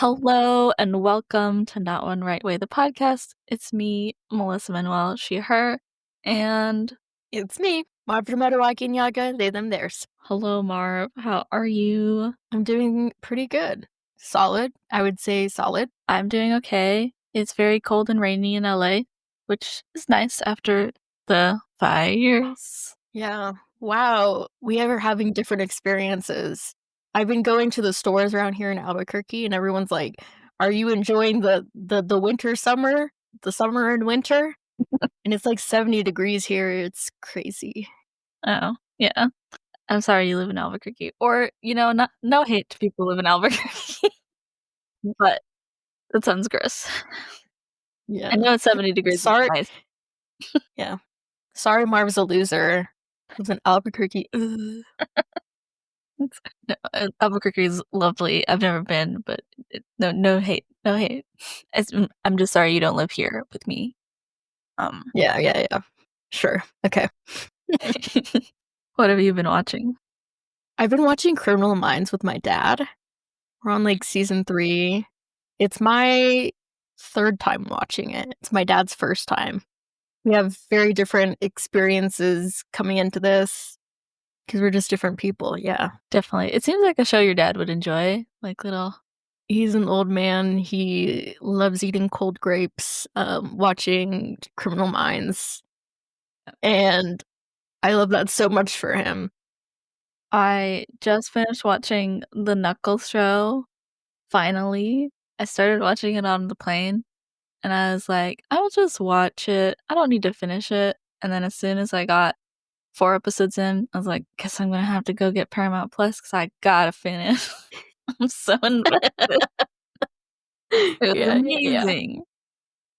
Hello and welcome to Not One Right Way, the podcast. It's me, Melissa Manuel, she, her, and It's me, Marv Yaga, they, them, theirs. hello, Marv. How are you? I'm doing pretty good. Solid. I would say solid. I'm doing okay. It's very cold and rainy in LA, which is nice after the fires. Yeah. Wow. We are having different experiences. I've been going to the stores around here in Albuquerque, and everyone's like, "Are you enjoying the winter summer? The summer and winter?" And it's like 70 degrees here. It's crazy. Oh, yeah. I'm sorry you live in Albuquerque. Or, no hate to people who live in Albuquerque, but that sounds gross. Yeah. I know it's 70 degrees. Sorry. Nice. Yeah. Sorry, Marv's a loser. Lives in Albuquerque. Ugh. No, Albuquerque is lovely. I've never been, but no hate, no hate. I'm just sorry you don't live here with me. Yeah. Sure. Okay. What have you been watching? I've been watching Criminal Minds with my dad. We're on like season 3. It's my third time watching it. It's my dad's first time. We have very different experiences coming into this because we're just different people. Yeah. Definitely. It seems like a show your dad would enjoy. Like little. He's an old man. He loves eating cold grapes, watching Criminal Minds. And I love that so much for him. I just finished watching the Knuckles show. Finally, I started watching it on the plane, and I was like, I will just watch it. I don't need to finish it. And then as soon as I got 4 episodes in, I was like, guess I'm gonna have to go get Paramount Plus because I gotta finish. I'm so invested. It was Yeah. amazing.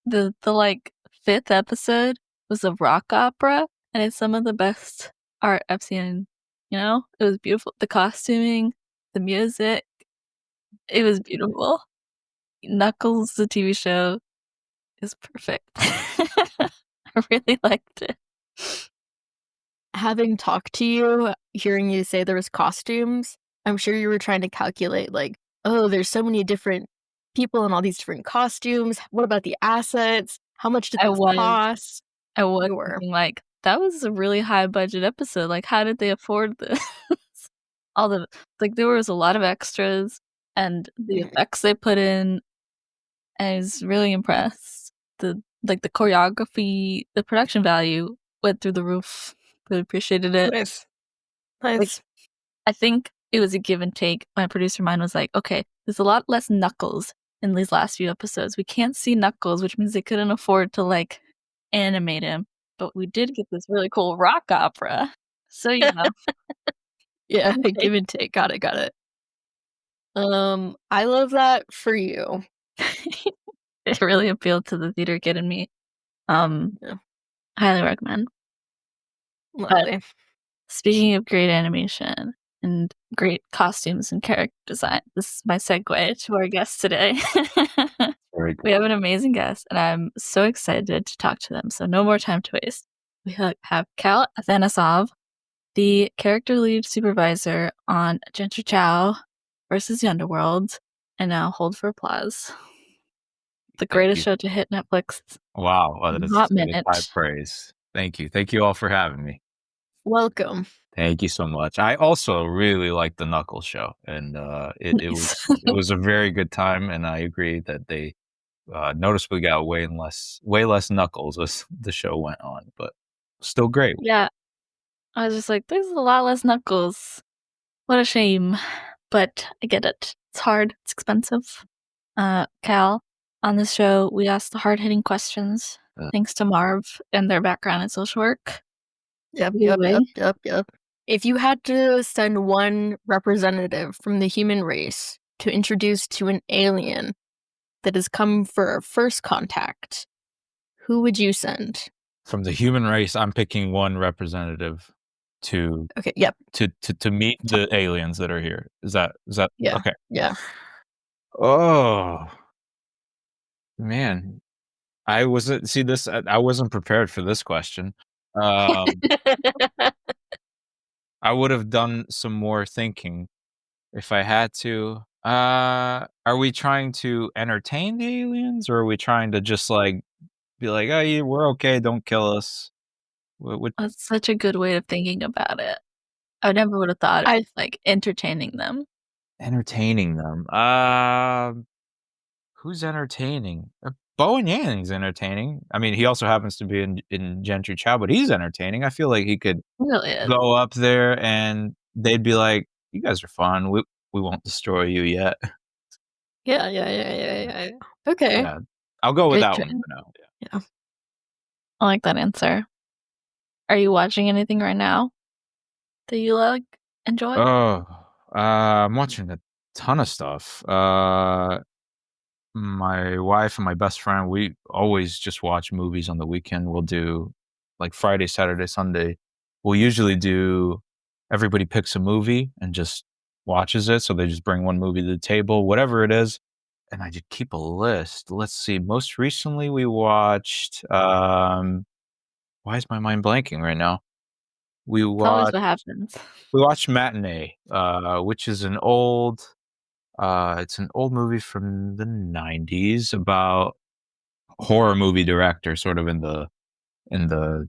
The like 5th episode was a rock opera, and it's some of the best art I've seen. It was beautiful. The costuming, the music, it was beautiful. Knuckles, the TV show, is perfect. I really liked it. Having talked to you, hearing you say there was costumes, I'm sure you were trying to calculate, like, oh, there's so many different people in all these different costumes. What about the assets? How much did I this was cost? I was You were. thinking, like, that was a really high budget episode. Like, how did they afford this? There was a lot of extras, and the effects they put in, I was really impressed. The choreography, the production value went through the roof. Really appreciated it. Nice. Like, Nice. I think it was a give and take. My producer mind was like, okay, there's a lot less Knuckles in these last few episodes. We can't see Knuckles, which means they couldn't afford to animate him. But we did get this really cool rock opera. So Yeah, give and take. Got it. I love that for you. it really appealed to the theater kid in me. Yeah. Highly recommend. Lovely. But speaking of great animation and great costumes and character design, this is my segue to our guest today. Very good. We have an amazing guest, and I'm so excited to talk to them. So no more time to waste. We have Cal Athannassov, the character lead supervisor on Jentry Chau versus the Underworld, and now hold for applause. The greatest show to hit Netflix. Wow, that is Hot high minute. praise. Thank you. Thank you all for having me. Welcome. Thank you so much. I also really like the Knuckles show, and Nice. it was a very good time. And I agree that they noticeably got way less Knuckles as the show went on, but still great. Yeah, I was just like, there's a lot less Knuckles. What a shame, but I get it. It's hard. It's expensive. Cal, on this show, we ask the hard-hitting questions. Thanks to Marv and their background in social work. Yep. Anyway. If you had to send one representative from the human race to introduce to an alien that has come for a first contact, who would you send? From the human race, I'm picking one representative to to meet the aliens that are here. Is that yeah. okay? Yeah. Oh man, I wasn't prepared for this question. I would have done some more thinking if I had to. Are we trying to entertain the aliens, or are we trying to just like be like, "Oh, yeah, we're okay, don't kill us"? What That's such a good way of thinking about it. I never would have thought I of, like, entertaining them. entertaining them? Who's entertaining? Bowen Yang's entertaining. I mean, he also happens to be in Gentry Chau, but he's entertaining. I feel like he could Really is. go up there and they'd be like, "You guys are fun. We won't destroy you yet." yeah. Okay, Yeah. I'll go with Great that one choice. for now. Yeah. yeah. I like that answer. Are you watching anything right now that you, like, enjoy? Oh, I'm watching a ton of stuff. My wife and my best friend, we always just watch movies on the weekend. We'll do like Friday, Saturday, Sunday. We'll usually do everybody picks a movie and just watches it. So they just bring one movie to the table, whatever it is. And I just keep a list. Let's see. Most recently we watched why is my mind blanking right now? We It's always watched what happens. Matinee, which is an old it's an old movie from the 90s about horror movie director, sort of in the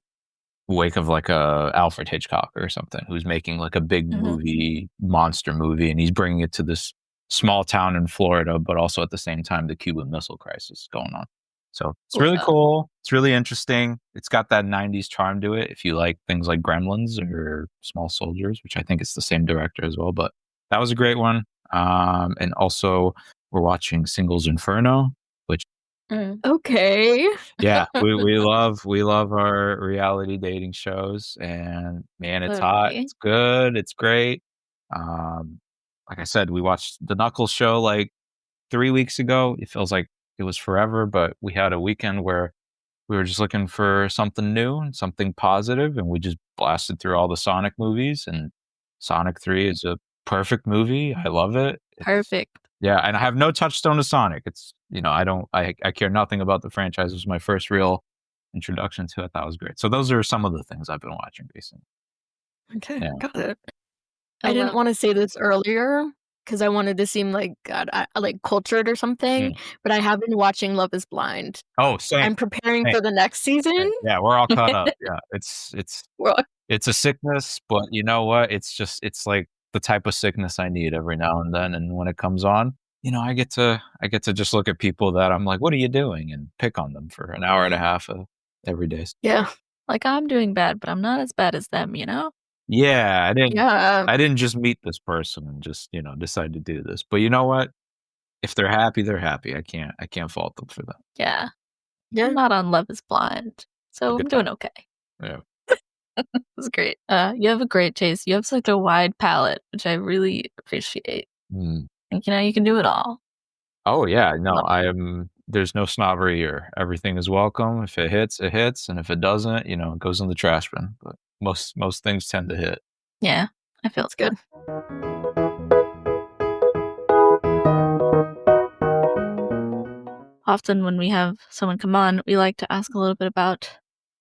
wake of like a Alfred Hitchcock or something, who's making like a big Mhm. movie, monster movie, and he's bringing it to this small town in Florida, but also at the same time the Cuban Missile Crisis going on. So it's really Wow. cool. It's really interesting. It's got that 90s charm to it. If you like things like Gremlins or Small Soldiers, which I think it's the same director as well, but that was a great one. And also we're watching Singles Inferno, which Mm. Okay. yeah, we love our reality dating shows, and man, it's hot, Okay. it's good, it's great. Um, like I said, we watched the Knuckles show like 3 weeks ago. It feels like it was forever, but we had a weekend where we were just looking for something new and something positive, and we just blasted through all the Sonic movies, and Sonic 3 is a perfect movie. I love it. It's Perfect. yeah, and I have no touchstone to Sonic. It's I don't I care nothing about the franchise. It was my first real introduction to it. That was great. So those are some of the things I've been watching recently. Okay, Yeah. got it. I I didn't love wanna say this earlier because I wanted to seem like, God, I like, cultured or something, Mm. but I have been watching Love Is Blind. Oh, same, I'm preparing same, for the next season. same. Yeah, we're all caught up. Yeah, Well, it's a sickness, but you know what? It's like the type of sickness I need every now and then, and when it comes on, I get to just look at people that I'm like, "What are you doing?" and pick on them for an hour and a half of every day. yeah, like, I'm doing bad, but I'm not as bad as them, you know? Yeah, yeah, I didn't just meet this person and just, decide to do this. But you know what? If they're happy, they're happy. I can't fault them for that. Yeah. I'm yeah. not on Love Is Blind, A so good I'm time. doing okay. Yeah. It's great. You have a great taste. You have such a wide palette, which I really appreciate. Mm. Think, you can do it all. Oh yeah, no, Love I am there's no snobbery here. Everything is welcome. If it hits, it hits, and if it doesn't, it goes in the trash bin. But most things tend to hit. Yeah, I feel It's that. good. Often when we have someone come on, we like to ask a little bit about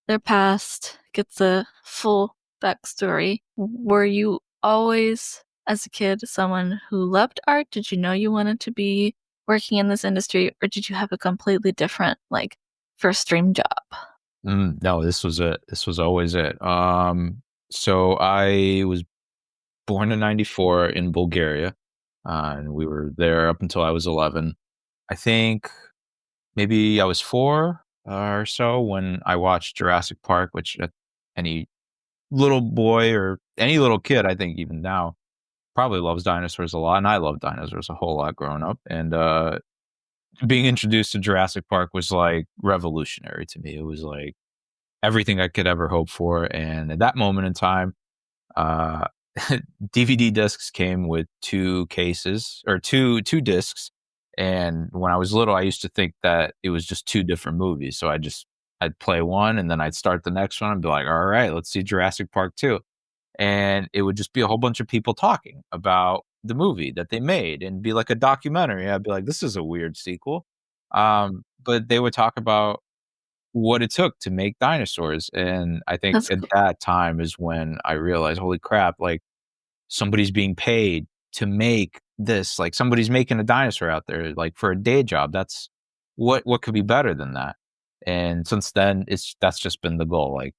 their past, get the full backstory. Were you always, as a kid, someone who loved art? Did you know you wanted to be working in this industry, or did you have a completely different, like, first dream job? No, this was it. This was always it. So I was born in '94 in Bulgaria, and we were there up until I was 11. I think maybe I was 4 or so when I watched Jurassic Park, which any little boy or any little kid, I think even now, probably loves dinosaurs a lot, and I love dinosaurs a whole lot growing up. And being introduced to Jurassic Park was like revolutionary to me. It was like everything I could ever hope for. And at that moment in time, uh, DVD discs came with 2 cases or two discs. And when I was little, I used to think that it was just 2 different movies. So I'd play one and then I'd start the next one and be like, all right, let's see Jurassic Park 2. And it would just be a whole bunch of people talking about the movie that they made and be like a documentary. I'd be like, this is a weird sequel. But they would talk about what it took to make dinosaurs. And I think That's at cool. that time is when I realized, holy crap, like somebody's being paid to make this, like somebody's making a dinosaur out there, like for a day job. That's what could be better than that? And since then, that's just been the goal. Like,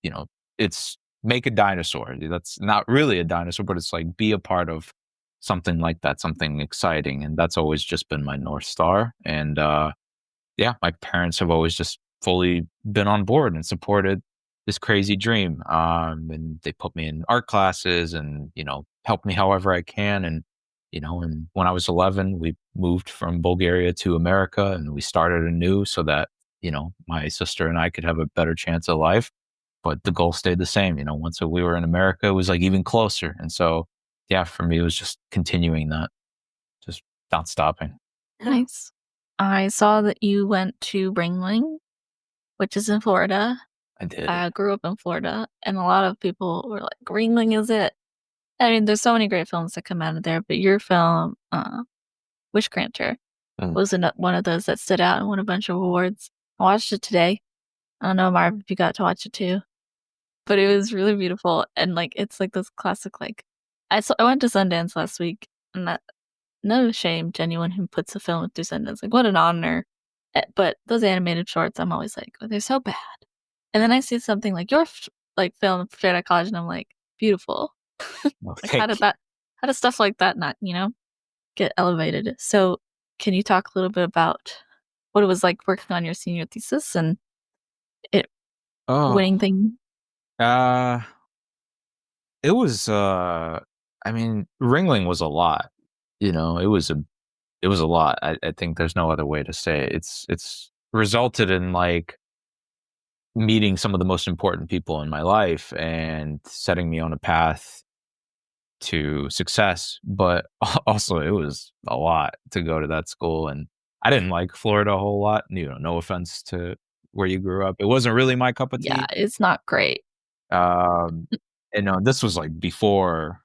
you know, it's make a dinosaur. That's not really a dinosaur, but it's like be a part of something like that, something exciting. And that's always just been my North Star. And yeah, my parents have always just fully been on board and supported this crazy dream. And they put me in art classes and, help me however I can. And when I was 11, we moved from Bulgaria to America and we started anew so that, my sister and I could have a better chance of life. But the goal stayed the same. Once we were in America, it was like even closer. And so, yeah, for me, it was just continuing that, just not stopping. Nice. I saw that you went to Ringling, which is in Florida. I did. I grew up in Florida, and a lot of people were like, Ringling is it. I mean, there's so many great films that come out of there, but your film, Wishgranter, was one of those that stood out and won a bunch of awards. I watched it today. I don't know, Marv, if you got to watch it too, but it was really beautiful. And like, it's like this classic, like, I went to Sundance last week, and that, no shame to anyone who puts a film through Sundance. Like, what an honor. But those animated shorts, I'm always like, oh, they're so bad. And then I see something like your film straight out of college, and I'm like, beautiful. Like, how does stuff like that not, get elevated? So can you talk a little bit about what it was like working on your senior thesis and it winning thing? It was I mean, Ringling was a lot. It was a lot. I think there's no other way to say it. It's resulted in like meeting some of the most important people in my life and setting me on a path to success. But also it was a lot to go to that school, and I didn't like Florida a whole lot. No offense to where you grew up. It wasn't really my cup of tea. Yeah, it's not great. And this was like before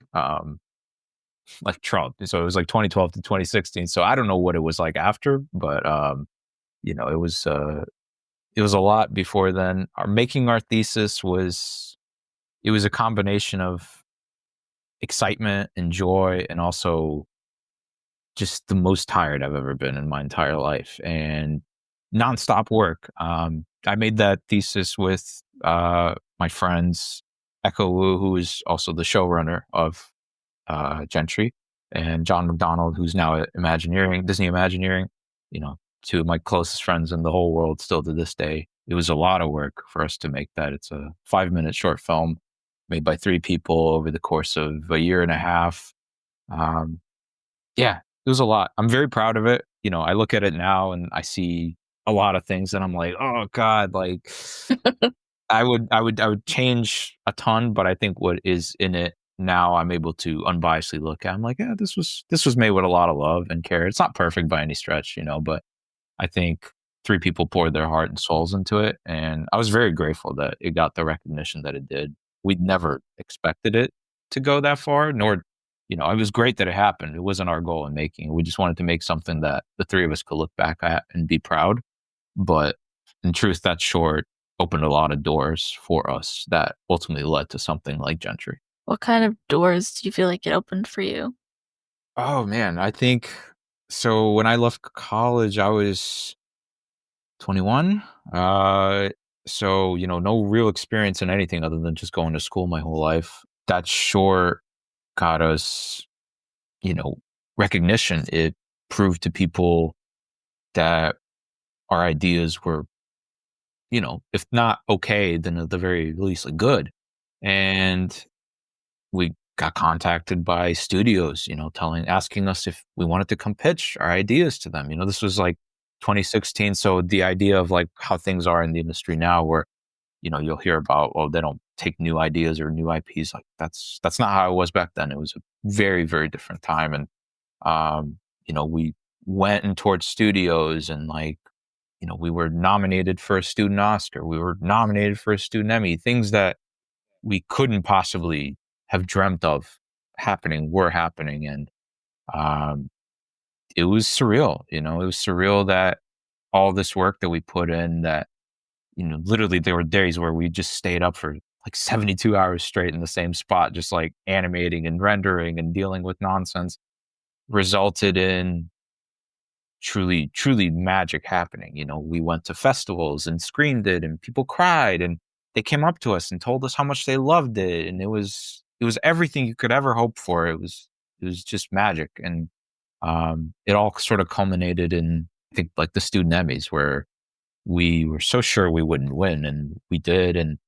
like Trump. So it was like 2012 to 2016. So I don't know what it was like after, but it was a lot before then. Making our thesis was a combination of excitement and joy and also just the most tired I've ever been in my entire life and nonstop work. I made that thesis with my friends Echo Wu, who is also the showrunner of Jentry, and John McDonald, who's now at Disney Imagineering, two of my closest friends in the whole world still to this day. It was a lot of work for us to make that. It's a 5-minute short film made by 3 people over the course of a year and a half. Yeah, it was a lot. I'm very proud of it. I look at it now and I see a lot of things and I'm like, oh God, like I would change a ton, but I think what is in it now I'm able to unbiasedly look at. I'm like, yeah, this was made with a lot of love and care. It's not perfect by any stretch, but I think 3 people poured their heart and souls into it, and I was very grateful that it got the recognition that it did. We'd never expected it to go that far, nor, it was great that it happened. It wasn't our goal in making it. We just wanted to make something that the 3 of us could look back at and be proud. But in truth, that short opened a lot of doors for us that ultimately led to something like Jentry. What kind of doors do you feel like it opened for you? Oh man, I think so. When I left college, I was 21. So, no real experience in anything other than just going to school my whole life. That short got us, recognition. It proved to people that our ideas were, if not okay, then at the very least like good. And we got contacted by studios, asking us if we wanted to come pitch our ideas to them. This was like 2016. So the idea of like how things are in the industry now where, you'll hear about, oh, they don't take new ideas or new IPs. Like that's not how it was back then. It was a very, very different time. And, we went and toured studios and like, we were nominated for a student Oscar. We were nominated for a student Emmy, things that we couldn't possibly have dreamt of were happening. And it was surreal. It was surreal that all this work that we put in that, literally there were days where we just stayed up for like 72 hours straight in the same spot, just like animating and rendering and dealing with nonsense. resulted in truly magic happening. We went to festivals and screened it, and people cried, and they came up to us and told us how much they loved it, and it was everything you could ever hope for. It was just magic, and it all sort of culminated in, I think, like the student Emmys, where we were so sure we wouldn't win, and we did. And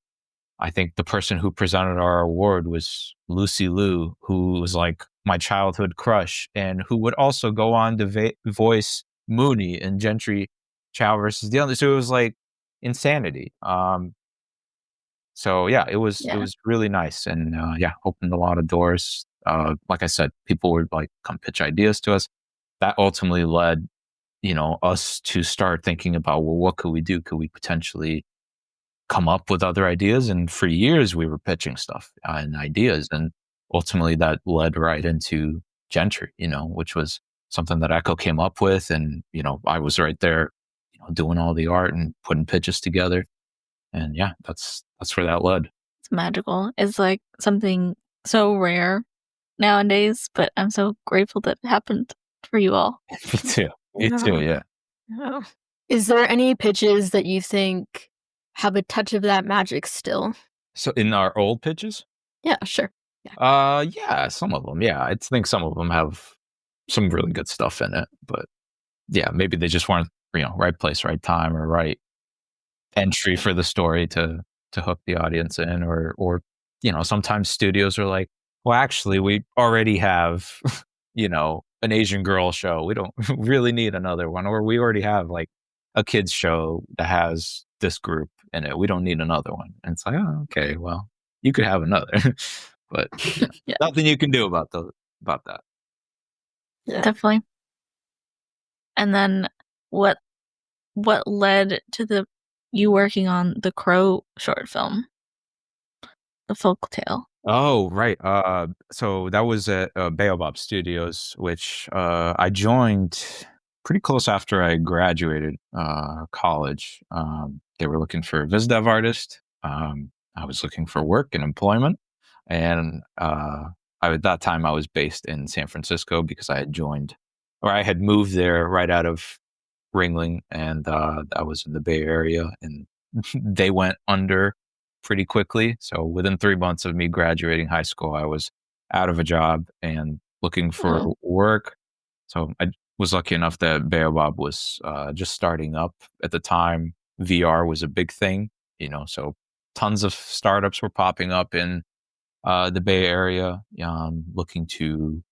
I think the person who presented our award was Lucy Liu, who was like my childhood crush, and who would also go on to voice Mooney in Gentry Chau versus the other. So it was like insanity. So yeah, it Yeah. was really nice, and yeah, opened a lot of doors. Like I said, people would like come pitch ideas to us. That ultimately led, us to start thinking about, well, what could we do? Could we potentially come up with other ideas? And for years we were pitching stuff and ideas, and ultimately that led right into Gentry, which was something that Echo came up with. And I was right there, doing all the art and putting pitches together. And yeah, that's where that led. It's magical. It's like something so rare nowadays, but I'm so grateful that it happened for you all. Me too. Me too. Yeah. Yeah. Yeah. Is there any pitches that you think have a touch of that magic still? So in our old pitches, Yeah, sure. Yeah. yeah, some of them, yeah, I think some of them have some really good stuff in it, but yeah, maybe they just weren't, right place, right time, or right entry for the story to hook the audience in. Or sometimes studios are like, well, actually we already have an Asian girl show, we don't really need another one, or we already have like a kids show that has this group in it, we don't need another one. And it's like, oh, okay, well, you could have another. But Yeah, nothing you can do about that. Yeah. definitely. And then what what led to you working on the Crow short film, the folk tale? Oh, right. So that was at Baobab Studios, which I joined pretty close after I graduated college. They were looking for a viz dev artist. I was looking for work and employment, and at that time I was based in San Francisco because I had moved there right out of Ringling, and I was in the Bay Area, and they went under pretty quickly. So within 3 months of me graduating high school, I was out of a job and looking for Oh, work. So I was lucky enough that Baobab was just starting up at the time. VR was a big thing, so tons of startups were popping up in the Bay Area, looking to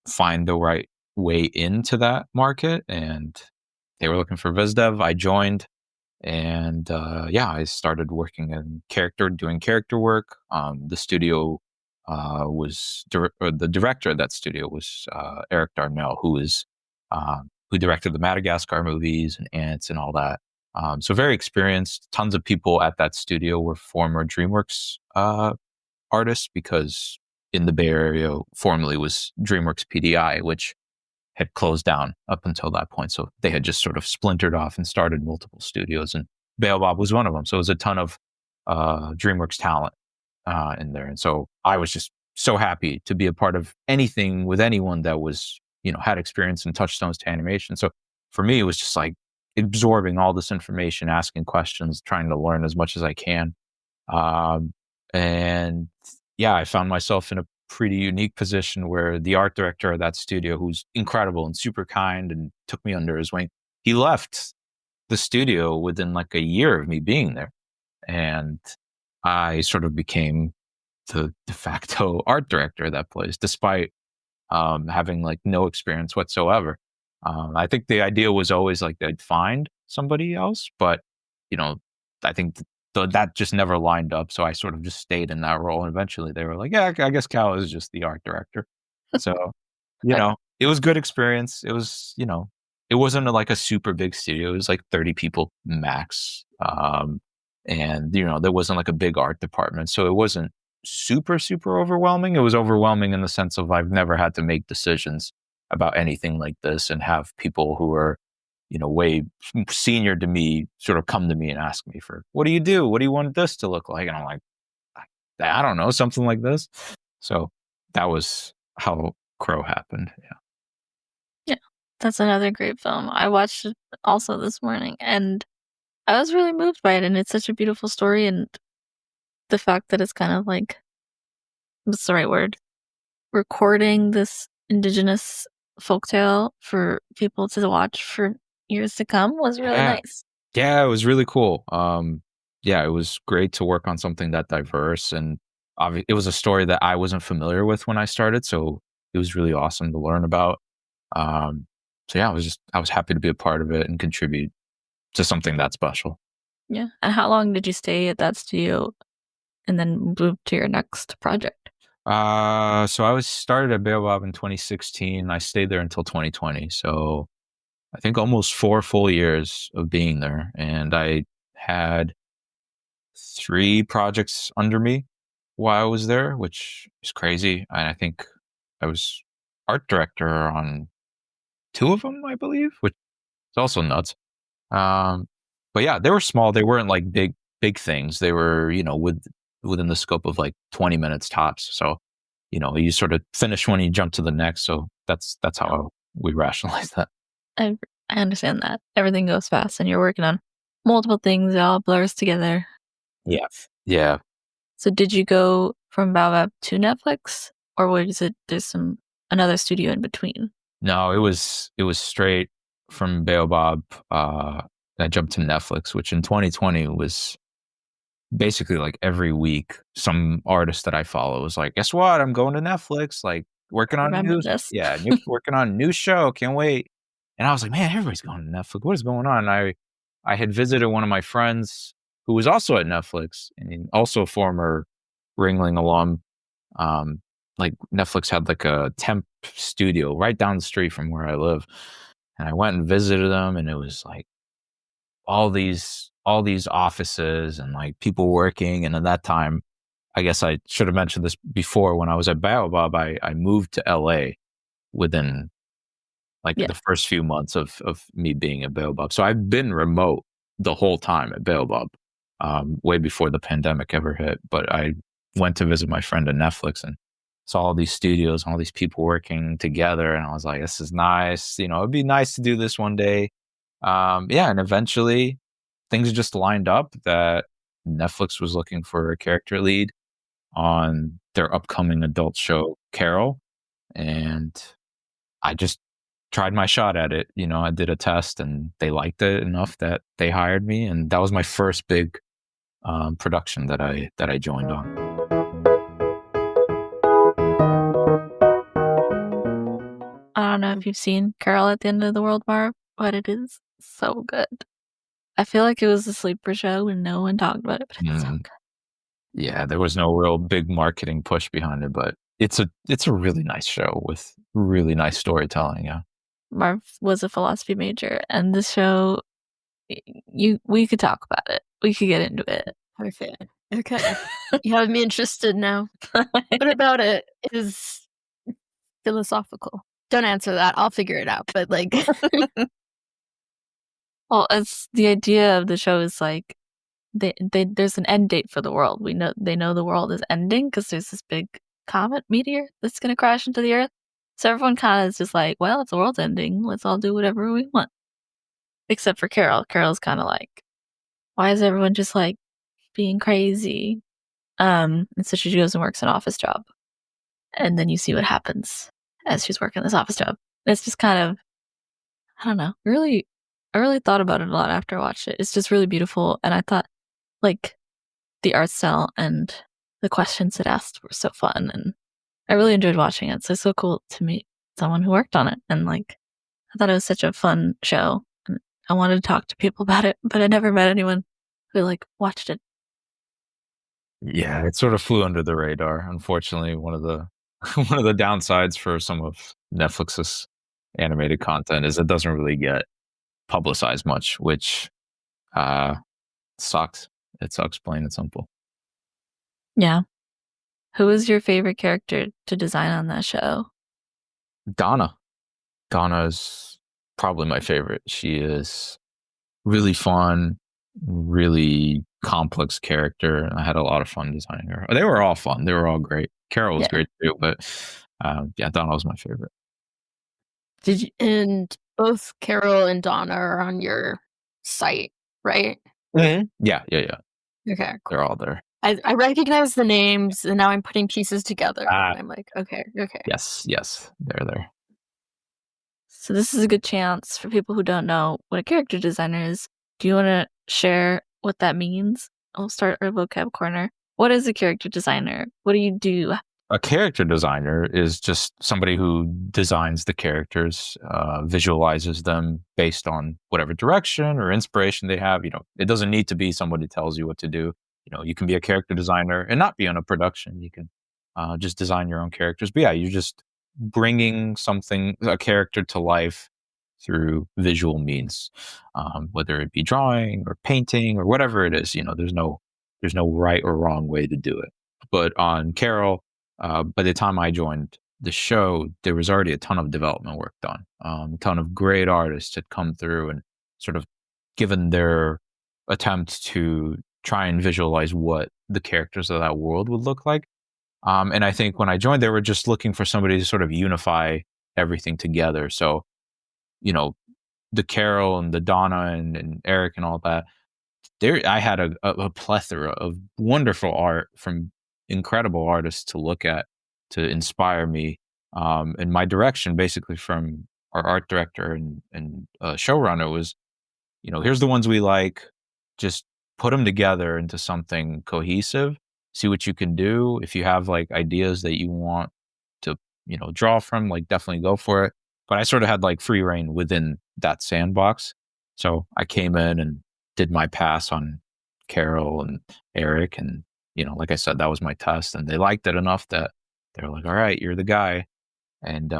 find the right way into that market. And they were looking for viz dev. I joined, and yeah, I started working in doing character work. The studio the director of that studio was Eric Darnell, who directed the Madagascar movies and Ants and all that. So very experienced. Tons of people at that studio were former DreamWorks artists, because in the Bay Area formerly was DreamWorks PDI, which had closed down up until that point. So they had just sort of splintered off and started multiple studios, and Baobab was one of them. So it was a ton of DreamWorks talent in there. And so I was just so happy to be a part of anything with anyone that was, had experience in touchstones to animation. So for me, it was just like absorbing all this information, asking questions, trying to learn as much as I can. Um, and yeah, I found myself in a pretty unique position where the art director of that studio, who's incredible and super kind and took me under his wing, he left the studio within like a year of me being there. And I sort of became the de facto art director of that place, despite having like no experience whatsoever. I think the idea was always like they'd find somebody else, but you know, I think that just never lined up. So I sort of just stayed in that role, and eventually they were like, "Yeah, I guess Cal is just the art director." So, I it was good experience. It was, it wasn't like a super big studio. It was like 30 people max, and there wasn't like a big art department, so it wasn't super overwhelming. It was overwhelming in the sense of I've never had to make decisions about anything like this and have people who are, way senior to me sort of come to me and ask me for, what do you do? What do you want this to look like? And I'm like, I don't know, something like this. So that was how Crow happened. Yeah. That's another great film. I watched it also this morning, and I was really moved by it, and it's such a beautiful story, and the fact that it's kind of like, what's the right word? Recording this indigenous folktale for people to watch for years to come was really Yeah. nice. Yeah, it was really cool. Yeah, it was great to work on something that diverse, and it was a story that I wasn't familiar with when I started, so it was really awesome to learn about. Um, so yeah, I was happy to be a part of it and contribute to something that special. Yeah. And how long did you stay at that studio and then move to your next project? So I was started at Baobab in 2016. I stayed there until 2020. So I think almost 4 full years of being there, and I had 3 projects under me while I was there, which is crazy. And I think I was art director on 2 of them, I believe, which is also nuts. Um, but yeah, they were small. They weren't like big things. They were, within the scope of like 20 minutes tops. So, you sort of finish one, you jump to the next. So that's how we rationalize that. I I understand that. Everything goes fast and you're working on multiple things, it all blurs together. Yeah. Yeah. So did you go from Baobab to Netflix or was it there's another studio in between? No, it was straight from Baobab. I jumped to Netflix, which in 2020 was basically like every week some artist that I follow was like, "Guess what? I'm going to Netflix, like working on Remember this? working on a new show. Can't wait." And I was like, "Man, everybody's going to Netflix. What is going on?" I had visited one of my friends who was also at Netflix and also a former Ringling alum. Um, like Netflix had like a temp studio right down the street from where I live. And I went and visited them, and it was like all these offices and like people working. And at that time, I guess I should have mentioned this before. When I was at Baobab, I moved to LA within like Yeah. the first few months of me being at Baobab. So I've been remote the whole time at Baobab, way before the pandemic ever hit. But I went to visit my friend at Netflix and saw all these studios, all these people working together, and I was like, "This is nice. It'd be nice to do this one day." Yeah, and eventually things just lined up that Netflix was looking for a character lead on their upcoming adult show, Carol, and I just tried my shot at it. I did a test and they liked it enough that they hired me, and that was my first big production that I joined on. I don't know if you've seen Carol at the End of the World, Barb, but it is so good. I feel like it was a sleeper show and no one talked about it, but it's so Mm, good. yeah, there was no real big marketing push behind it, but it's a really nice show with really nice storytelling. Yeah. Marv was a philosophy major, and this show, we could talk about it. We could get into it. Okay. Okay. You have me interested now. What about it is philosophical? Don't answer that. I'll figure it out. But like, Well, it's the idea of the show is like there's an end date for the world. They know the world is ending because there's this big comet meteor that's gonna crash into the earth. So everyone kind of is just like, well, if the world's ending, let's all do whatever we want. Except for Carol. Carol's kind of like, why is everyone just like being crazy? And so she goes and works an office job, and then you see what happens as she's working this office job. It's just kind of, I don't know, I really thought about it a lot after I watched it. It's just really beautiful, and I thought like the art style and the questions it asked were so fun, and I really enjoyed watching it. So it's so cool to meet someone who worked on it, and like I thought it was such a fun show, and I wanted to talk to people about it, but I never met anyone who like watched it. Yeah, it sort of flew under the radar. Unfortunately, one of the one of the downsides for some of Netflix's animated content is it doesn't really get publicized much, which uh sucks. It sucks plain and simple. Yeah. Who was your favorite character to design on that show? Donna. Donna is probably my favorite. She is really fun, really complex character. I had a lot of fun designing her. They were all fun. They were all great. Carol was Yeah. great too, but yeah, Donna was my favorite. did you, and both Carol and Donna are on your site, right? Yeah. Okay, cool. They're all there. I recognize the names, and now I'm putting pieces together. Ah, I'm like, okay. yes, they're there. So this is a good chance for people who don't know what a character designer is. Do you want to share what that means? I'll start our vocab corner. What is a character designer? What do you do? A character designer is just somebody who designs the characters, visualizes them based on whatever direction or inspiration they have. It doesn't need to be somebody tells you what to do. You can be a character designer and not be on a production. You can just design your own characters. But yeah, you're just bringing a character to life through visual means, whether it be drawing or painting or whatever it is. There's no right or wrong way to do it. But on Carol, by the time I joined the show, there was already a ton of development work done. A ton of great artists had come through and sort of given their attempt to try and visualize what the characters of that world would look like. And I think when I joined, they were just looking for somebody to sort of unify everything together. So, the Carol and the Donna and Eric and all that, I had a plethora of wonderful art from incredible artists to look at to inspire me. And my direction, basically from our art director and showrunner, was, here's the ones we like. Just put them together into something cohesive. See what you can do. If you have like ideas that you want to, draw from, like definitely go for it. But I sort of had like free reign within that sandbox. So I came in and did my pass on Carol and Eric. And, like I said, that was my test. And they liked it enough that they're like, all right, you're the guy. And,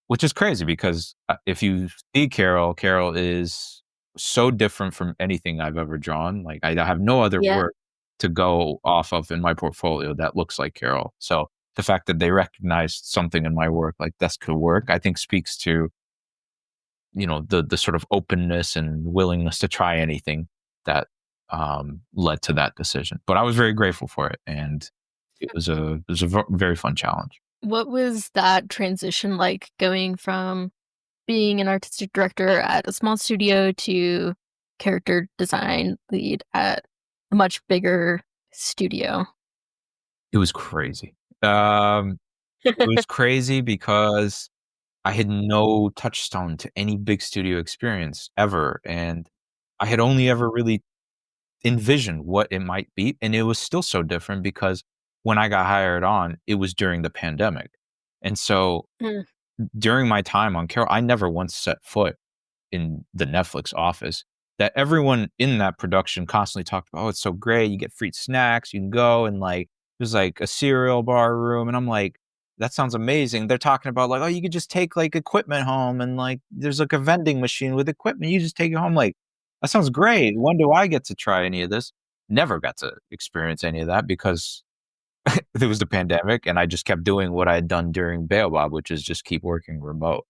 which is crazy because if you see Carol is so different from anything I've ever drawn. Like I have no other Yeah. work to go off of in my portfolio that looks like Carol. So the fact that they recognized something in my work like this could work, I think speaks to, the sort of openness and willingness to try anything that led to that decision. But I was very grateful for it, and it was a very fun challenge. What was that transition like, going from being an artistic director at a small studio to character design lead at a much bigger studio? It was crazy. It was crazy because I had no touchstone to any big studio experience ever, and I had only ever really envisioned what it might be, and it was still so different because when I got hired on, it was during the pandemic. And so Mm. during my time on Carol, I never once set foot in the Netflix office. That everyone in that production constantly talked about, "Oh, it's so great, you get free snacks, you can go and, like, there's, like, a cereal bar room," and I'm like, "That sounds amazing." They're talking about, like, "Oh, you could just take, like, equipment home and, like, there's, like, a vending machine with equipment, you just take it home." Like, "That sounds great. When do I get to try any of this?" Never got to experience any of that because there was the pandemic, and I just kept doing what I had done during Baobab, which is just keep working remote.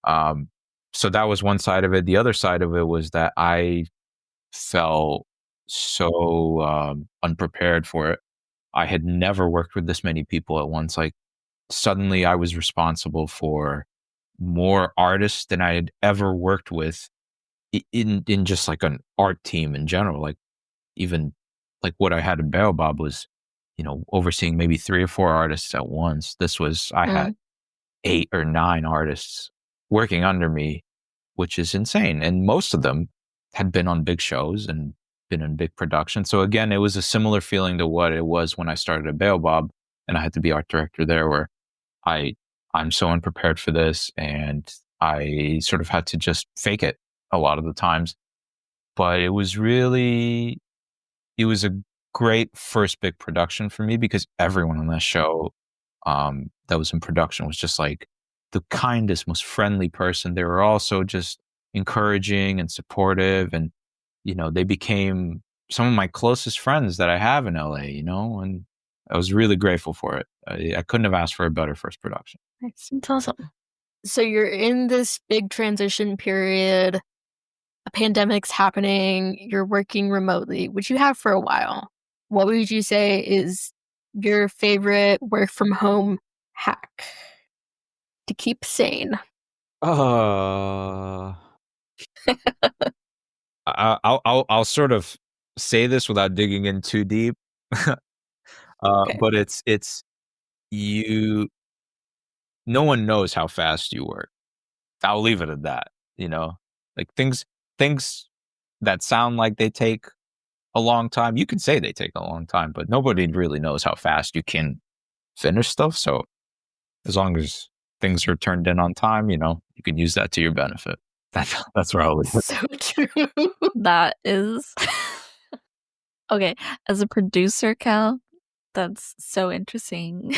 Um, so that was one side of it. The other side of it was that I felt so unprepared for it. I had never worked with this many people at once. Like suddenly I was responsible for more artists than I had ever worked with in just like an art team in general. Like even like what I had in Baobab was, overseeing maybe 3 or 4 artists at once. I had Mm. 8 or 9 artists working under me, which is insane. And most of them had been on big shows and been in big productions. So again, it was a similar feeling to what it was when I started at Baobab and I had to be art director there, where I I'm so unprepared for this and I sort of had to just fake it a lot of the times. But it was a great first big production for me because everyone on that show that was in production was just like the kindest, most friendly person. They were also just encouraging and supportive, and they became some of my closest friends that I have in LA. And I was really grateful for it. I couldn't have asked for a better first production. That's awesome. So you're in this big transition period, a pandemic's happening, you're working remotely, which you have for a while. What would you say is your favorite work from home hack to keep sane? Uh, I'll sort of say this without digging in too deep. Okay. But it's you. No one knows how fast you work. I'll leave it at that. You know, like things that sound like they take a long time. You can say they take a long time, but nobody really knows how fast you can finish stuff. So as long as things are turned in on time, you can use that to your benefit. That's where I'll leave it. So true. That is okay. As a producer, Cal, that's so interesting.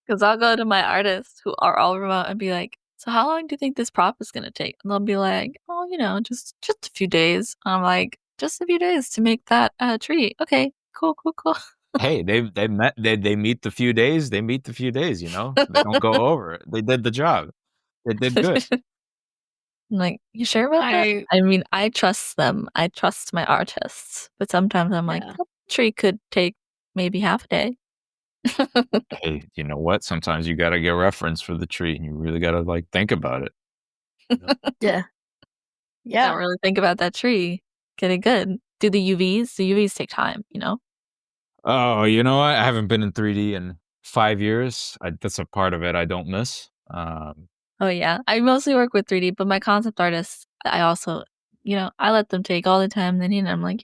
Because I'll go to my artists who are all remote and be like, "So how long do you think this prop is gonna take?" And they'll be like, "Oh, just a few days." I'm like, "Just a few days to make that tree? Okay, cool, cool, cool." Hey, they meet the few days. They meet the few days. They don't go over it. They did the job. They did good. I'm like, "You sure about that?" I I mean, I trust them. I trust my artists, but sometimes I'm like, yeah. "That tree could take maybe half a day." Hey, you know what? Sometimes you gotta get reference for the tree, and you really gotta think about it. You know? Yeah. Don't Yeah. really think about that tree. Get it good. Do the UVs? The UVs take time, you know? Oh, you know what? I haven't been in 3D in 5 years. That's a part of it I don't miss. Oh, yeah. I mostly work with 3D, but my concept artists, I also, I let them take all the time they need. I'm like,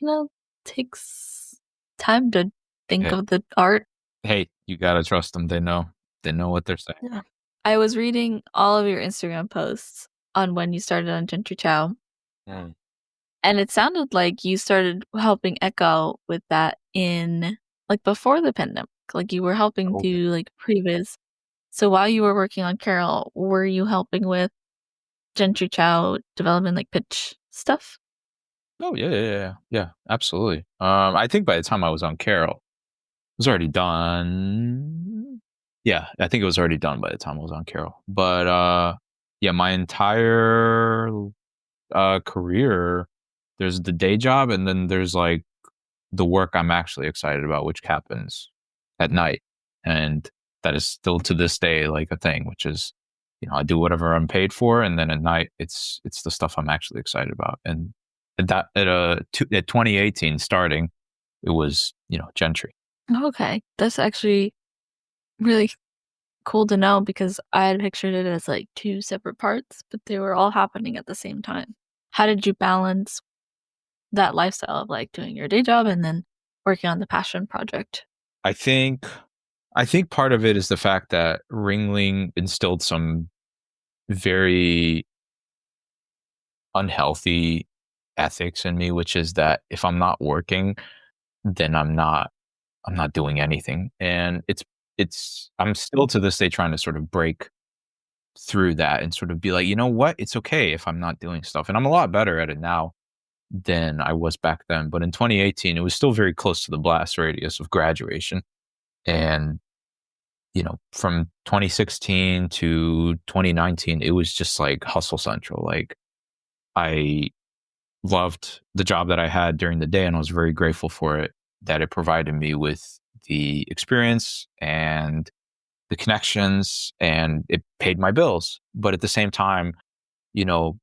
takes time to think Hey, of the art. hey, you gotta trust them. They know. They know what they're saying. Yeah. I was reading all of your Instagram posts on when you started on Gentry Chau, Mm. and it sounded like you started helping Echo with that before the pandemic. Like you were helping Oh, yeah. do previs. So while you were working on Carol, were you helping with Gentry Chau development, like pitch stuff? Oh, yeah, yeah, yeah, yeah, absolutely. I think by the time I was on Carol, it was already done. Yeah, I think it was already done by the time I was on Carol. But yeah, my entire career, there's the day job, and then there's the work I'm actually excited about, which happens at night, and that is still to this day a thing, which is, I do whatever I'm paid for, and then at night it's the stuff I'm actually excited about, and at 2018 starting, it was Gentry. Okay, that's actually really cool to know because I had pictured it as like two separate parts, but they were all happening at the same time. How did you balance that lifestyle of doing your day job and then working on the passion project? I think I think part of it is the fact that Ringling instilled some very unhealthy ethics in me, which is that if I'm not working, then I'm not doing anything. And I'm still to this day trying to sort of break through that and sort of be like, you know what? It's okay if I'm not doing stuff. And I'm a lot better at it now than I was back then. But in 2018, it was still very close to the blast radius of graduation. And, from 2016 to 2019, it was just like hustle central. I loved the job that I had during the day, and I was very grateful for it, that it provided me with the experience and the connections, and it paid my bills. But at the same time, you know,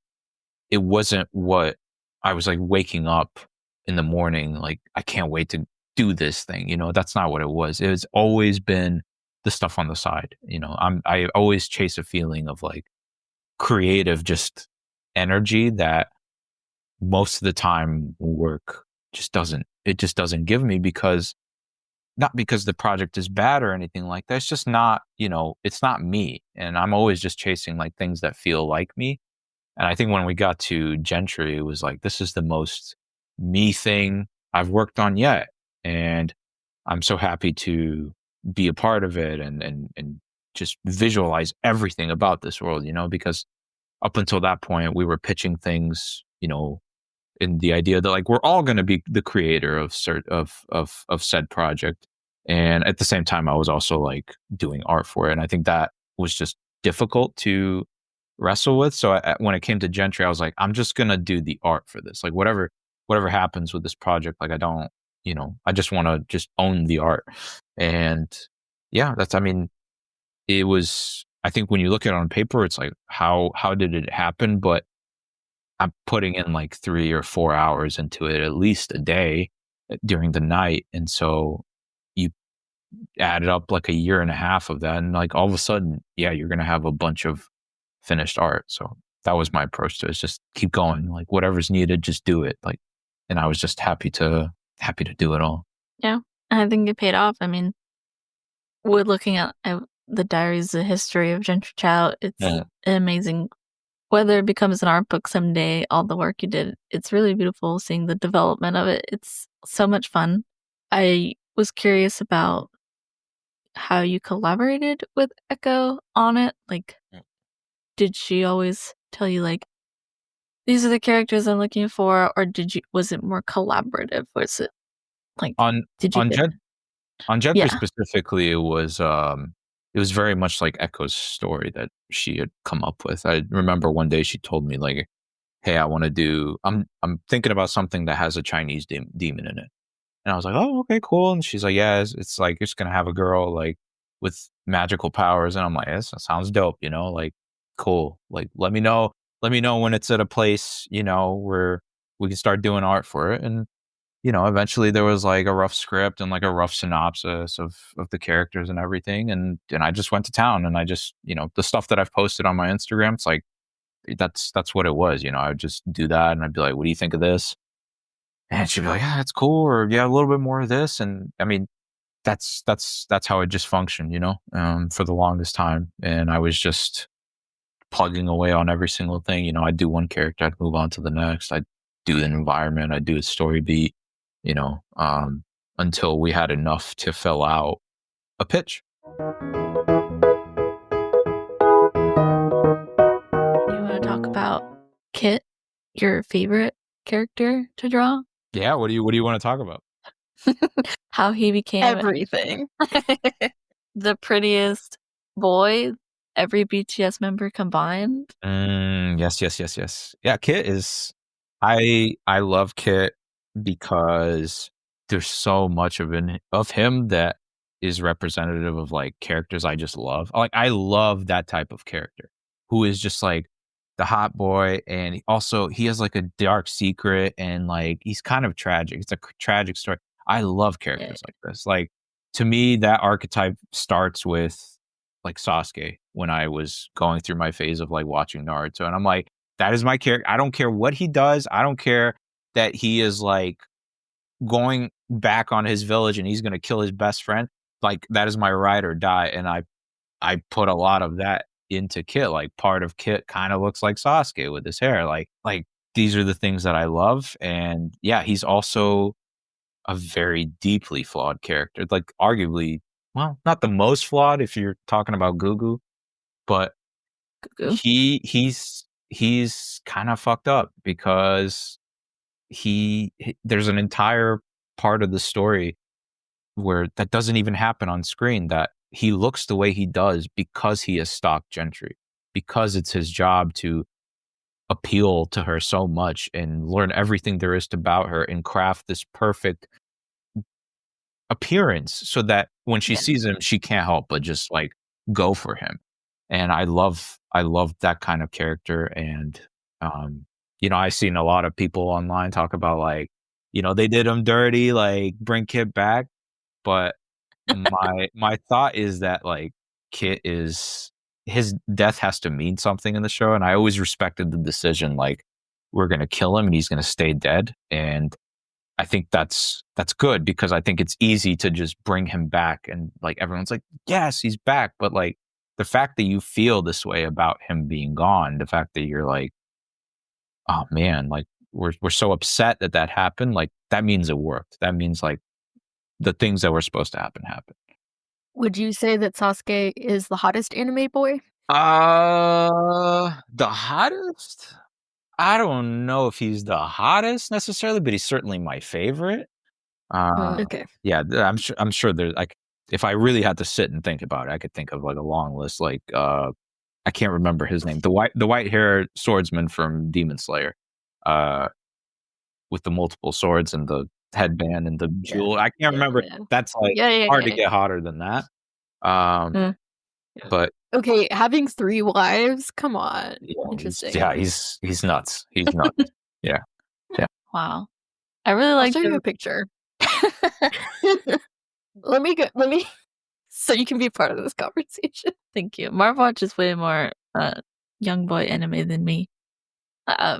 it wasn't what I was waking up in the morning, I can't wait to do this thing. That's not what it was. It has always been the stuff on the side. I always chase a feeling of creative just energy that most of the time work just doesn't give me, because not because the project is bad or anything like that. It's just not, it's not me. And I'm always just chasing things that feel like me. And I think when we got to Gentry, it was this is the most me thing I've worked on yet. And I'm so happy to be a part of it, and just visualize everything about this world, because up until that point we were pitching things, in the idea that we're all going to be the creator of said project, and at the same time I was also doing art for it, and I think that was just difficult to wrestle with. So when it came to Gentry, I was like, I'm just gonna do the art for this, whatever happens with this project, I don't, I just want to just own the art. And yeah, it was I think when you look at it on paper, it's like, how did it happen? But I'm putting in like 3 or 4 hours into it, at least a day during the night. And so you add it up like a year and a half of that. And like all of a sudden, yeah, you're going to have a bunch of finished art. So that was my approach to it, is just keep going. Like whatever's needed, just do it. Like, and I was just happy to do it all. Yeah, I think it paid off. I mean, we're looking at the diaries, the history of Gentry Chau. It's Yeah. amazing. Whether it becomes an art book someday, all the work you did, it's really beautiful seeing the development of it. It's so much fun. I was curious about how you collaborated with Echo on it. Like, did she always tell you like, these are the characters I'm looking for, or was it more collaborative? Was it like, On did you on get Jet on Jentry Yeah. specifically, it was very much like Echo's story that she had come up with. I remember one day she told me like, "Hey, I want to do. I'm thinking about something that has a Chinese demon in it." And I was like, "Oh, okay, cool." And she's like, "Yeah, it's like you're just gonna have a girl like with magical powers." And I'm like, "Yes, that sounds dope, like cool. Like let me know when it's at a place, where we can start doing art for it." And eventually there was like a rough script and like a rough synopsis of the characters and everything. And I just went to town, and I just, the stuff that I've posted on my Instagram, it's like that's what it was. I would just do that, and I'd be like, "What do you think of this?" And she'd be like, "Yeah, that's cool," or "Yeah, a little bit more of this." And I mean, that's how it just functioned, for the longest time. And I was just plugging away on every single thing. I'd do one character, I'd move on to the next. I'd do an environment, I'd do a story beat, you know, um, until we had enough to fill out a pitch. You want to talk about Kit, your favorite character to draw? Yeah, what do you want to talk about? How he became Everything. the prettiest boy, every BTS member combined. Yes, yes, yes, yes. Yeah, Kit is I love Kit because there's so much of him that is representative of like characters I just love. Like I love that type of character who is just like the hot boy, and he has like a dark secret, and like he's kind of tragic. It's a tragic story. I love Yeah. characters like this. Like to me that archetype starts with like Sasuke when I was going through my phase of like watching Naruto. And I'm like, that is my character. I don't care what he does. I don't care that he is like going back on his village and he's going to kill his best friend. Like that is my ride or die. And I put a lot of that into Kit. Like part of Kit kind of looks like Sasuke with his hair. Like these are the things that I love. And yeah, he's also a very deeply flawed character. Like arguably, well, not the most flawed if you're talking about Gugu, but Cuckoo. he's kind of fucked up because there's an entire part of the story where that doesn't even happen on screen, that he looks the way he does because he has stalked Gentry, because it's his job to appeal to her so much and learn everything there is about her and craft this perfect appearance so that when she Yeah. sees him, she can't help but just like go for him. And I love that kind of character. And I've seen a lot of people online talk about like, they did him dirty, like bring Kit back. But my thought is that like Kit is his death has to mean something in the show. And I always respected the decision, like, we're gonna kill him and he's gonna stay dead. And I think that's good because I think it's easy to just bring him back and like everyone's like, "Yes, he's back." But like the fact that you feel this way about him being gone, the fact that you're like, "Oh man, like we're so upset that that happened." Like that means it worked. That means like the things that were supposed to happen happened. Would you say that Sasuke is the hottest anime boy? The hottest? I don't know if he's the hottest necessarily, but he's certainly my favorite. Uh, Okay. yeah, I'm sure there's like if I really had to sit and think about it, I could think of like a long list. Like I can't remember his name. The white haired swordsman from Demon Slayer, uh, with the multiple swords and the headband and the Yeah. jewel. I can't Yeah, remember. yeah. That's like Yeah, yeah, hard yeah, to yeah. get hotter than that. Um, Mm. Yeah. but Okay, having 3 wives? Come on. Yeah, Interesting. he's nuts. He's nuts. Yeah. Wow. I really I'll like show you the a picture. Let me so you can be part of this conversation. Thank you. Marv watches way more young boy anime than me. Yeah.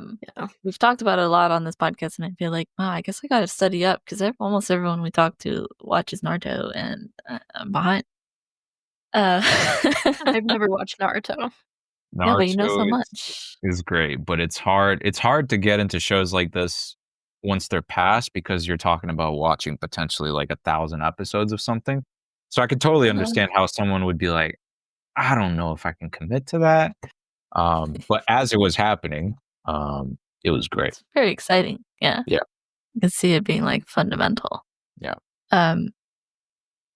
We've talked about it a lot on this podcast, and I feel like, wow, I guess I gotta study up because almost everyone we talk to watches Naruto, and I'm behind. I've never watched Naruto. Yeah, but you know so Naruto much. is great, but it's hard. It's hard to get into shows like this once they're past because you're talking about watching potentially like 1,000 episodes of something. So I could totally understand how someone would be like, I don't know if I can commit to that. But as it was happening, it was great. It's very exciting. Yeah. Yeah. I can see it being like fundamental. Yeah. I'm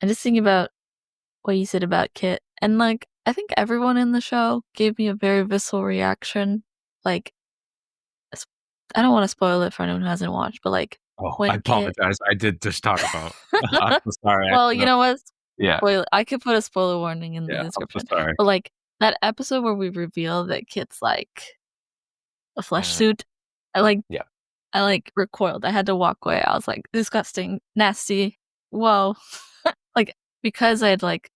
just thinking about what you said about Kit, and like I think everyone in the show gave me a very visceral reaction. Like, I don't want to spoil it for anyone who hasn't watched, but like Oh, I when Kit. apologize. I did just talk about. I'm so sorry. Well, you know what? Yeah. I could put a spoiler warning in the Yeah. I'm so description. sorry. But like that episode where we reveal that Kit's like a flesh Mm, suit, I like yeah. I like recoiled. I had to walk away. I was like, disgusting, nasty. Whoa. Like because I'd like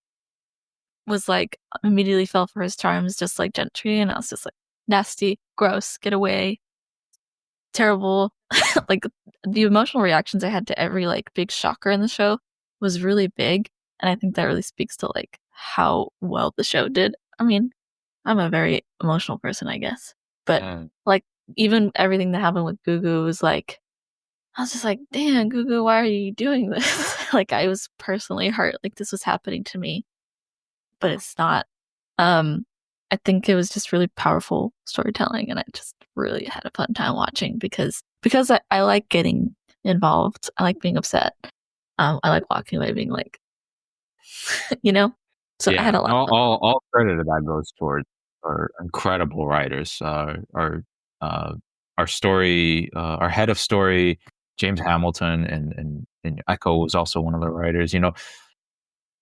was like immediately fell for his charms just like Gentry, and I was just like nasty, gross, get away, terrible. Like the emotional reactions I had to every like big shocker in the show was really big, and I think that really speaks to like how well the show did. I mean, I'm a very emotional person, I guess, but Mm, like even everything that happened with Gugu was like I was just like, damn, Gugu, why are you doing this? Like I was personally hurt, like this was happening to me, but it's not. Um, I think it was just really powerful storytelling, and I just really had a fun time watching because I like getting involved. I like being upset. I like walking away being like, you know. So I yeah. had a lot of All, fun. all, all credit of that goes towards our incredible writers. Uh, our story, our head of story, James Hamilton, and Echo was also one of the writers.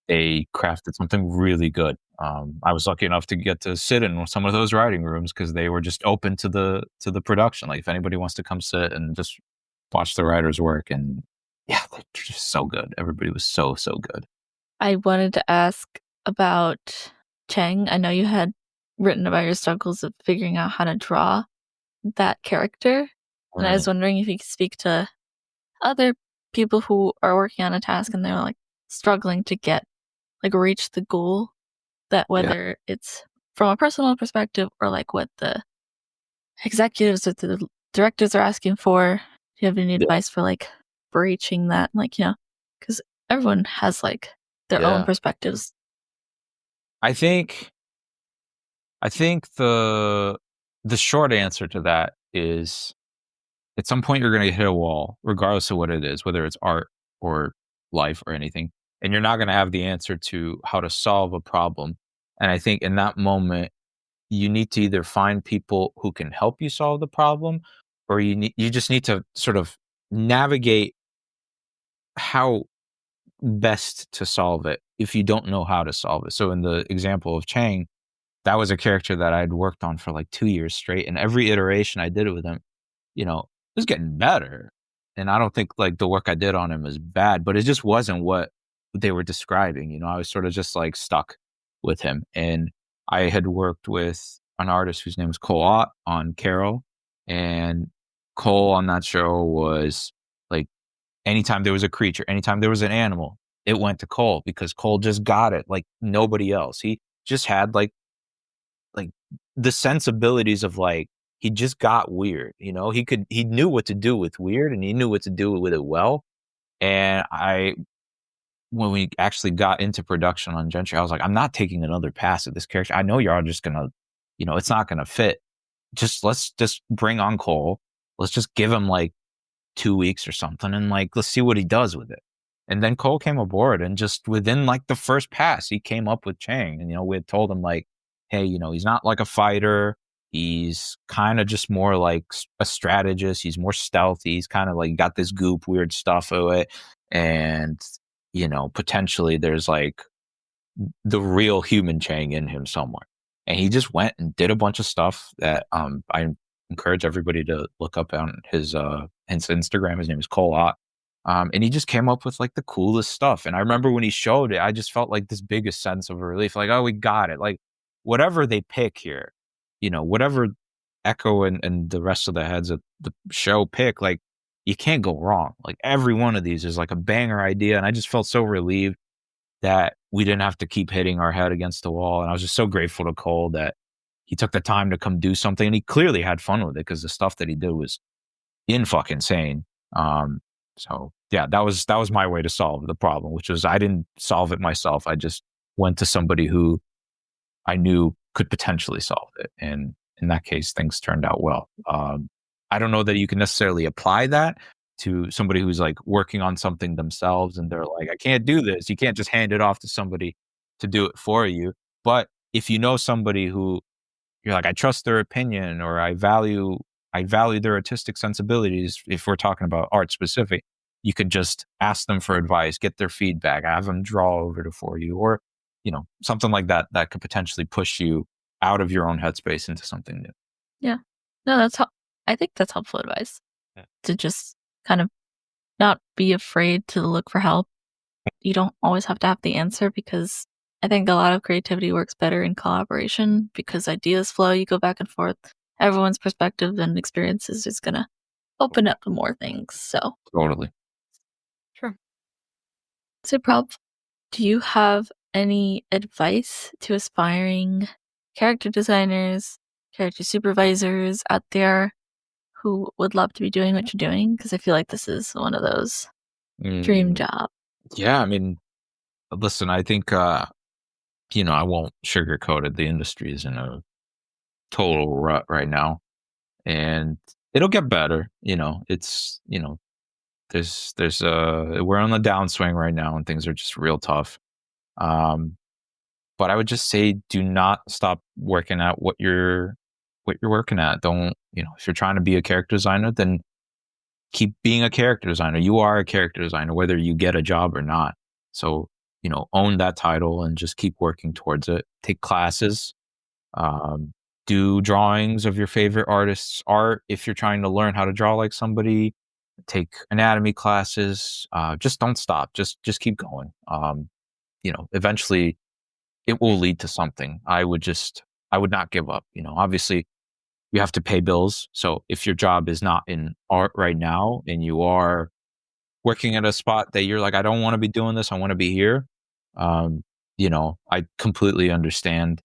They crafted something really good. I was lucky enough to get to sit in some of those writing rooms because they were just open to the production. Like if anybody wants to come sit and just watch the writers work, and yeah, they're just so good. Everybody was so good. I wanted to ask about Chang. I know you had written about your struggles of figuring out how to draw that character, and I was wondering if you could speak to other people who are working on a task and they're like struggling to get like reach the goal, that Yeah, whether it's from a personal perspective or like what the executives or the directors are asking for. Do you have any yeah, advice for like breaching that, like, because everyone has like their own yeah. perspectives. I think the short answer to that is at some point you're going to hit a wall, regardless of what it is, whether it's art or life or anything, and you're not going to have the answer to how to solve a problem. And I think in that moment, you need to either find people who can help you solve the problem, or you just need to sort of navigate how best to solve it if you don't know how to solve it. So in the example of Chang, that was a character that I'd worked on for like 2 years straight, and every iteration I did it with him, it was getting better. And I don't think like the work I did on him was bad, but it just wasn't what they were describing. I was sort of just like stuck with him. And I had worked with an artist whose name was Cole Ott on Carol. And Cole on that show was like anytime there was a creature, anytime there was an animal, it went to Cole because Cole just got it like nobody else. He just had like the sensibilities of like he just got weird. He knew what to do with weird, and he knew what to do with it well. And when we actually got into production on Gentry, I was like, I'm not taking another pass at this character. I know you're all just gonna, it's not gonna fit. Let's just bring on Cole. Let's just give him like 2 weeks or something, and like let's see what he does with it. And then Cole came aboard, and just within like the first pass, he came up with Chang. And we had told him like, hey, he's not like a fighter. He's kind of just more like a strategist. He's more stealthy. He's kind of like got this goop weird stuff to it. And potentially there's like the real human Chang in him somewhere. And he just went and did a bunch of stuff that I encourage everybody to look up on his Instagram. His name is Cole Ott. And he just came up with like the coolest stuff. And I remember when he showed it, I just felt like this biggest sense of relief. Like, oh, we got it. Like whatever they pick here, whatever Echo and the rest of the heads of the show pick, like you can't go wrong. Like every one of these is like a banger idea. And I just felt so relieved that we didn't have to keep hitting our head against the wall. And I was just so grateful to Cole that he took the time to come do something. And he clearly had fun with it because the stuff that he did was in fucking insane. So yeah, that was my way to solve the problem, which was I didn't solve it myself. I just went to somebody who I knew could potentially solve it. And in that case, things turned out well. I don't know that you can necessarily apply that to somebody who's like working on something themselves and they're like, I can't do this. You can't just hand it off to somebody to do it for you. But if you know somebody who you're like, I trust their opinion or I value their artistic sensibilities, if we're talking about art specific, you could just ask them for advice, get their feedback, have them draw over it for you, or something like that could potentially push you out of your own headspace into something new. Yeah. No, I think that's helpful advice. Yeah. To just kind of not be afraid to look for help. You don't always have to have the answer because I think a lot of creativity works better in collaboration because ideas flow, you go back and forth. Everyone's perspective and experiences is going to open up to more things. So Totally. Sure. So, Prob, do you have any advice to aspiring character designers, character supervisors out there who would love to be doing what you're doing? Because I feel like this is one of those dream job. Yeah, I mean, listen, I think I won't sugarcoat it. The industry is in a total rut right now, and it'll get better. It's there's we're on the downswing right now, and things are just real tough. But I would just say, do not stop working at what you're working at. Don't if you're trying to be a character designer, then keep being a character designer. You are a character designer, whether you get a job or not. So, own that title and just keep working towards it. Take classes, do drawings of your favorite artist's art. If you're trying to learn how to draw like somebody, take anatomy classes. Just don't stop. Just keep going. Eventually it will lead to something. I would not give up. Obviously you have to pay bills. So if your job is not in art right now and you are working at a spot that you're like, I don't want to be doing this, I want to be here. I completely understand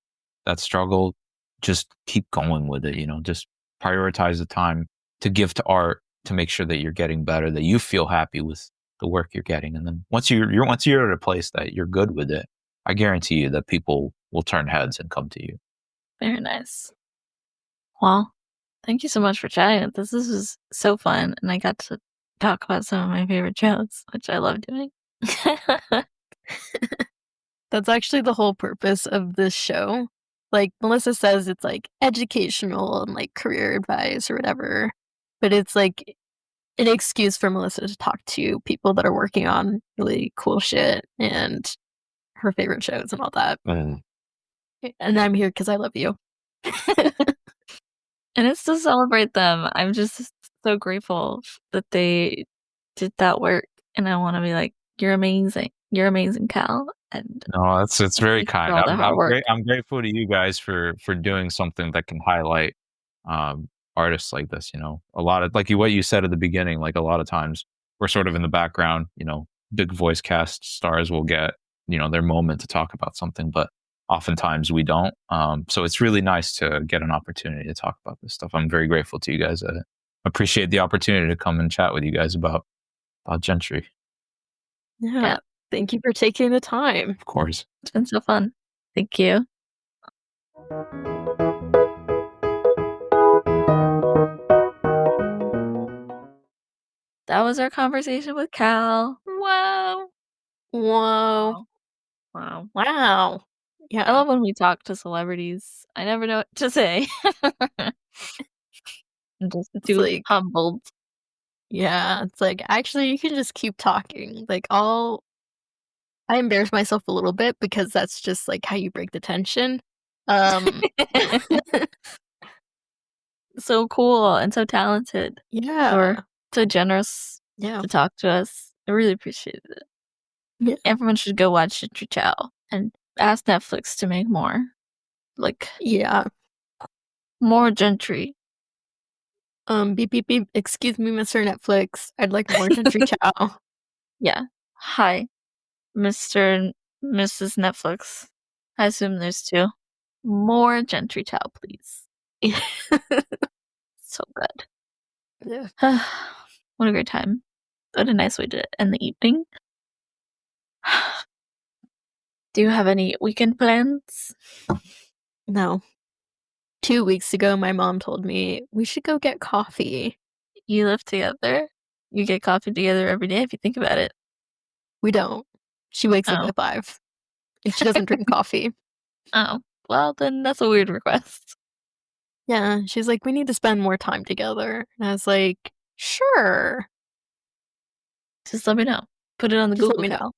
that struggle. Just keep going with it, just prioritize the time to give to art to make sure that you're getting better, that you feel happy with the work you're getting. And then once you're at a place that you're good with it, I guarantee you that people will turn heads and come to you. Very nice. Well, thank you so much for chatting with us. This was so fun, and I got to talk about some of my favorite shows, which I love doing. That's actually the whole purpose of this show. Like Melissa says, it's like educational and like career advice or whatever, but it's like an excuse for Melissa to talk to people that are working on really cool shit and her favorite shows and all that. And I'm here because I love you. And it's to celebrate them. I'm just so grateful that they did that work. And I want to be like, you're amazing. You're amazing, Cal. And no, it's very thanks for kind. all the hard work. I'm grateful to you guys for doing something that can highlight artists like this. A lot of like what you said at the beginning, like a lot of times we're sort of in the background. Big voice cast stars will get their moment to talk about something, but oftentimes we don't. So it's really nice to get an opportunity to talk about this stuff. I'm very grateful to you guys. I appreciate the opportunity to come and chat with you guys about Jentry. Yeah. Thank you for taking the time. Of course. It's been so fun. Thank you. That was our conversation with Cal. Wow. Whoa. Wow. Wow. Yeah. I love when we talk to celebrities. I never know what to say. I'm just too like, humbled. Yeah. It's like, actually, you can just keep talking. Like, I'll I embarrass myself a little bit because that's just like how you break the tension. So cool and so talented. Yeah. Or so generous Yeah. to talk to us. I really appreciate it. Yeah. Everyone should go watch Jentry Chau and ask Netflix to make more. Like, Yeah. more Gentry. Beep beep beep. Excuse me, Mr. Netflix. I'd like more Jentry Chau. Yeah. Hi, Mr. and Mrs. Netflix. I assume there's two. More Jentry Chau, please. So good. Yeah. What a great time. What a nice way to end the evening. Do you have any weekend plans? No. 2 weeks ago, my mom told me we should go get coffee. You live together? You get coffee together every day if you think about it. We don't. She wakes up Oh. at 5, and she doesn't drink coffee. Oh. Well, then that's a weird request. Yeah, she's like, we need to spend more time together. And I was like, sure. Just let me know. Put it on the Just let Google me know.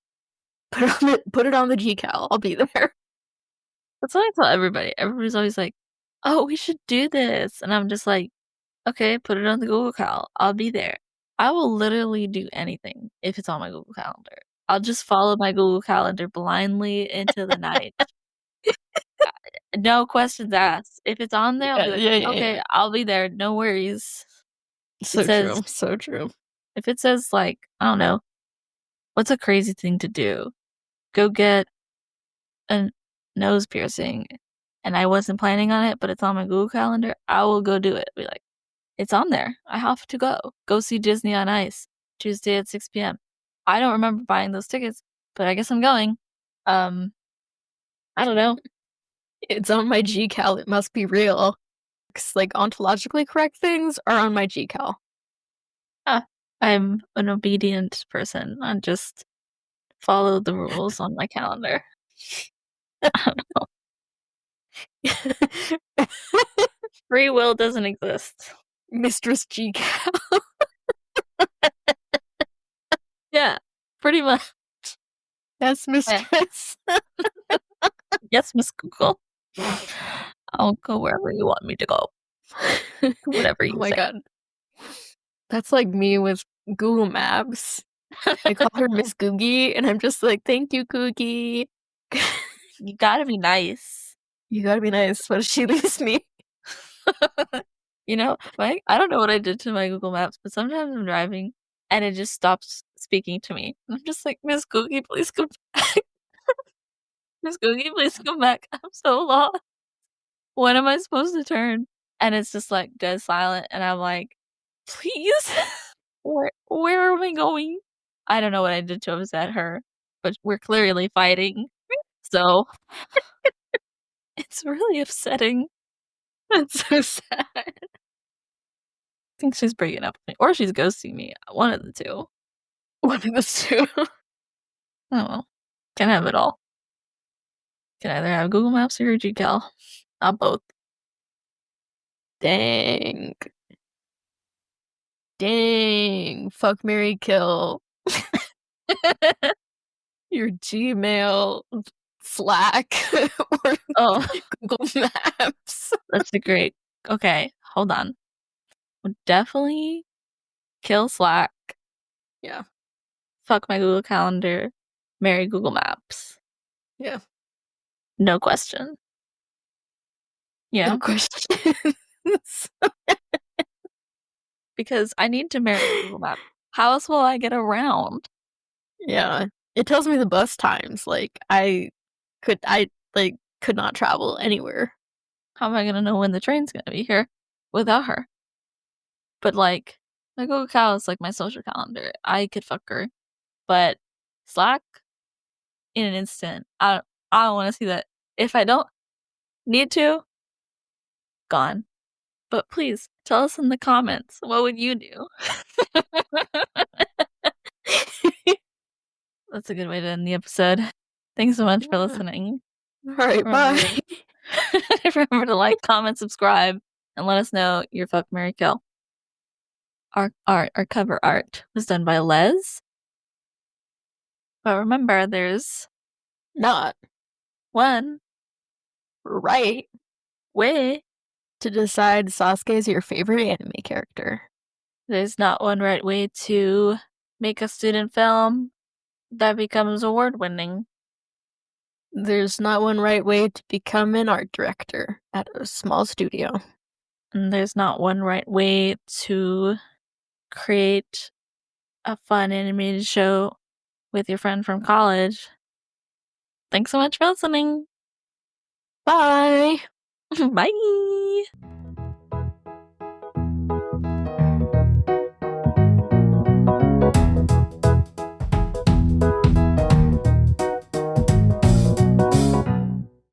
Cal. Put it on the GCal. I'll be there. That's what I tell everybody. Everybody's always like, oh, we should do this. And I'm just like, okay, put it on the Google Cal. I'll be there. I will literally do anything if it's on my Google Calendar. I'll just follow my Google Calendar blindly into the night. No questions asked. If it's on there, I'll be like, okay, I'll be there. No worries. So says- true. So true. If it says, like, I don't know, what's a crazy thing to do? Go get a nose piercing. And I wasn't planning on it, but it's on my Google Calendar. I will go do it. Be like, it's on there. I have to go. Go see Disney on Ice Tuesday at 6 p.m. I don't remember buying those tickets, but I guess I'm going. I don't know. It's on my GCal. It must be real. Like, ontologically correct things are on my GCal. I'm an obedient person. I just follow the rules on my calendar. I don't know. Free will doesn't exist. Mistress GCal. Yeah, pretty much. Yes, mistress. Yes, Miss Google. I'll go wherever you want me to go. Whatever you Oh my say. god. That's like me with Google Maps. I call her Miss Googie, and I'm just like, thank you, Googie. You gotta be nice. You gotta be nice. What if she leaves me? You know, like, I don't know what I did to my Google Maps, but sometimes I'm driving and it just stops speaking to me. I'm just like, Miss Googie, please come back. Miss Googie, please come back. I'm so lost. When am I supposed to turn? And it's just like dead silent, and I'm like, please, where am I going? I don't know what I did to upset her, but we're clearly fighting, so it's really upsetting. That's so sad. I think she's breaking up with me, or she's ghosting me. One of the two. One of the two. Oh well, can have it all. Can either have Google Maps or GCal. Not both. Dang. Dang. Fuck, marry, kill. Your Gmail, Slack, or Oh, Google Maps. that's a great. Okay, hold on. Would definitely kill Slack. Yeah. Fuck my Google Calendar. Marry Google Maps. Yeah. No question. Yeah, No questions. because I need to marry Google Maps. How else will I get around? Yeah. It tells me the bus times. Like, I could not travel anywhere. How am I gonna know when the train's gonna be here without her? But like, my Google Cal is like my social calendar. I could fuck her, but Slack, in an instant. I don't want to see that. If I don't need to, gone. But please tell us in the comments, what would you do? That's a good way to end the episode. Thanks so much for listening. All right, bye. Remember to like, comment, subscribe, and let us know your fuck, marry, kill. Our cover art was done by Les. But remember, there's Not one right way. to decide Sasuke is your favorite anime character. There's not one right way to make a student film that becomes award-winning. There's not one right way to become an art director at a small studio. And there's not one right way to create a fun animated show with your friend from college. Thanks so much for listening. Bye! Bye!